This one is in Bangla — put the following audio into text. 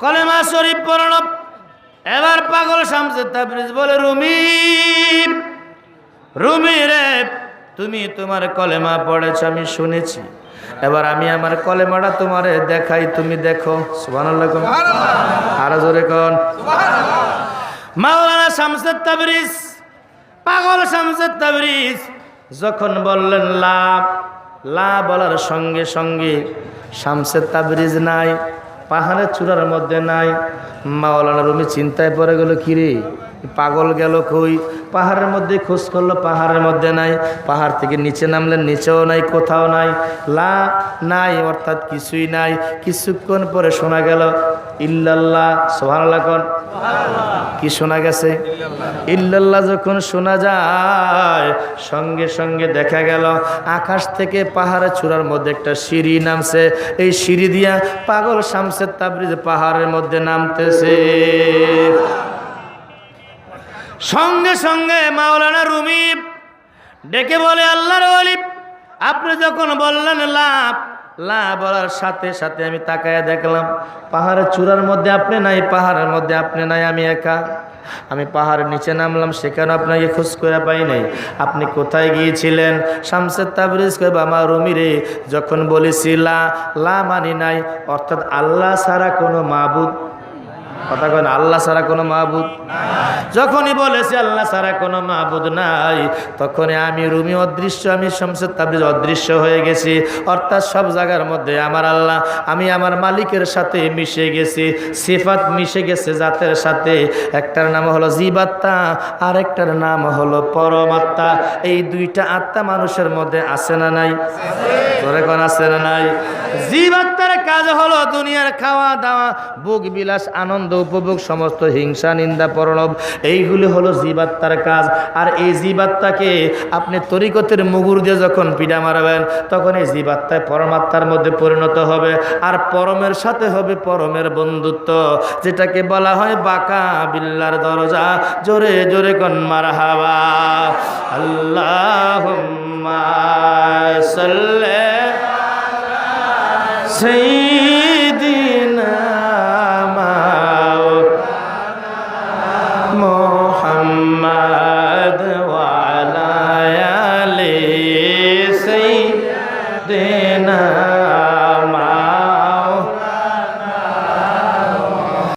কলেমা শরীফ পড়ল। এবার পাগল শামসে তাবরিজ বলে, রুমি রুমি রে, তুমি তোমার কলেমা পড়েছ আমি শুনেছি, এবার আমি আমার কলেমাটা তোমারে দেখাই, তুমি দেখো। সুবহানাল্লাহ কোন, আরো জোরে কোন সুবহানাল্লাহ। মাওলানা শামসে তাবরিজ, পাগল শামসে তাবরিজ যখন বললেন লা, লা বলার সঙ্গে সঙ্গে শামসে তাবরিজ নাই, পাহাড়ের চূড়ার মধ্যে নাই। মাওলানা রুমি চিন্তায় পড়ে গেল, কিরে পাগল গেল কই? পাহাড়ের মধ্যে খোঁজ করলো, পাহাড়ের মধ্যে নাই। পাহাড় থেকে নিচে নামলেন, নিচেও নাই, কোথাও নাই, লা নাই, অর্থাৎ কিছুই নাই। কিছুক্ষণ পরে শোনা গেল ইল্লাল্লাহ। সুবহানাল্লাহ কোন, কি শোনা গেছে? ইল্লাল্লাহ যখন শোনা যায়, সঙ্গে সঙ্গে দেখা গেল আকাশ থেকে পাহাড়ের চূড়ার মধ্যে একটা সিঁড়ি নামছে। এই সিঁড়ি দিয়া পাগল শামসে তাবরিজ পাহাড়ের মধ্যে নামতেছে। সঙ্গে সঙ্গে মাওলানা রুমি ডেকে বলে, আল্লাহর ওলি, আপনি যখন বললেন লাভ, লা বলার সাথে সাথে আমি তাকায়া দেখলাম পাহাড়ের চূড়ার মধ্যে আপনি নাই, পাহাড়ের মধ্যে আপনি নাই, আমি একা। আমি পাহাড়ের নিচে নামলাম, সেখানে আপনাকে খোঁজ করে পাই নাই। আপনি কোথায় গিয়েছিলেন? শামসে তাবরিজ কই, বাবা রুমি রে, যখন বলেছি লা, লা মানি নাই, অর্থাৎ আল্লাহ ছাড়া কোনো মাবুদ, কথা কয় না, আল্লাহ ছাড়া কোনো মাবুদ। যখনই বলেছে আল্লাহ ছাড়া কোনো মাবুদ নাই, তখনই আমি রুমি অদৃশ্য, আমি শামসে তাবরিজ অদৃশ্য হয়ে গেছি। অর্থাৎ সব জায়গার মধ্যে আমার আল্লাহ, আমি আমার মালিকের সাথে মিশে গেছি, সিফাত মিশে গেছে জাতের সাথে। একটার নাম হলো জীবাত্মা, আর একটার নাম হলো পরমাত্মা। এই দুইটা আত্মা মানুষের মধ্যে আছে না নাই? তোরে কোন আছে না নাই? জীবাত্মার কাজ হলো দুনিয়ার খাওয়া দাওয়া, ভোগ বিলাস, আনন্দ উপভোগ, সমস্ত হিংসা নিন্দা প্রলোভ, এইগুলি হলো জীবাত্মার কাজ। আর এই জীবাত্মাকে আপনি তরিকতের মুগুর দিয়ে যখন পিডা মারবেন, তখন এই জীবাত্মায় পরমাত্মার মধ্যে পরিণত হবে। আর পরমের সাথে হবে পরমের বন্ধুত্ব, যেটাকে বলা হয় বাকা বিল্লার দরজা। জোরে জোরে কোন মারহাবা। আল্লাহুম্মা সাল্লি সাইয়্যিদিনা মুহাম্মাদ